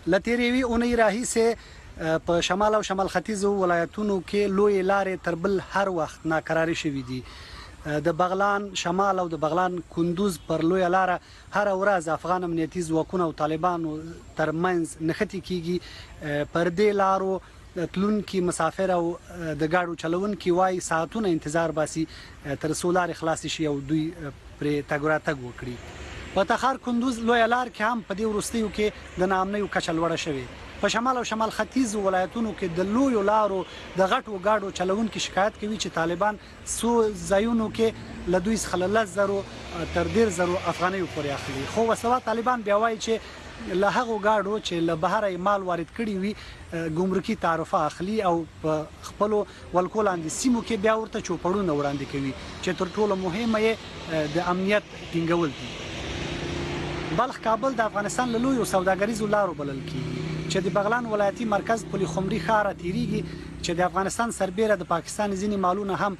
له تېرې یوې اونۍ راهیسې په شمال او شمال ختیځو ولایتونو کې لویې لارې تر بل هر وخت ناکرارې شوي دي. د بغلان شمال او د بغلان کندوز پر لویه لاره هره ورځ افغان امنیتي ځواکونه او طالبانو ترمنځ نښتې کیږي. پر دې لارو تلونکي مسافر او د ګاډو چلونکي وایي ساعتونه انتظار باسي تر څو لارې خلاصې شي او دوی پرې تګ راتګ وکړي. په تخار کندوز لویه لار کې هم په دې وروستیو کې د ناامنیو کچه لوړه شوې. په شمال او شمال ختیځو ولایتونو کې د لویو لارو د غټو ګاډو چلونکي شکایت کوي چې طالبان څو ځایونو کې له دوی څخه له 10,000 تر 1,000 افغانیو پورې اخلي. خو وسله طالبان بیا وایي چې له هغو ګاډو چې له بهره مال وارد کړي وي ګمرکي تعرفه اخلي او په خپلو ولکو لاندې سیمو کې بیا ورته چوپړونه وړاندې کوي چې تر ټولو مهمه یې د امنیت ټینګول دي. بلخ کابل د افغانستان له لویو سوداګریزو لارو بلل کیږي چې د بغلان ولایتي مرکز پل خمري ښار تیریږي چې د افغانستان سربیره د پاکستان ځینې مالونه هم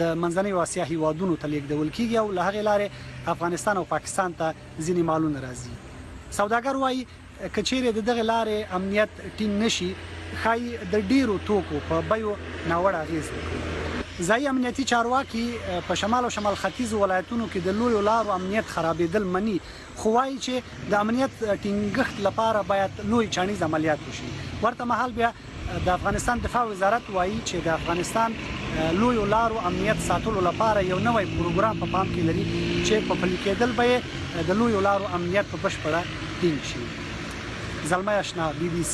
د منځنۍ اسیا هیوادونو ته لیږدول کیږي او له هغې لارې افغانستان او پاکستان ته ځینې مالونه راځي. سوداګر وایي که چیرې د دغې لارې امنیت ټینګ نشي ښایي د ډیرو توکو په بیو ناوړه اغیز وکړي. ځایي امنیتي چارواکي په شمال او شمال ختیځو ولایتونو کې د لویو لارو امنیت خرابېدل مني خو وایي چې د امنیت ټینګښت لپاره باید لوی چانیز عملیات وشي. ورته مهال بیا د افغانستان دفاع وزارت وایي چې د افغانستان لویو لارو امنیت ساتلو لپاره یو نوی پروګرام په پام کې لري چې په پلي کېدل به یې د لویو لارو امنیت په بشپړه ټینګ شي. زلمی اشنا BBC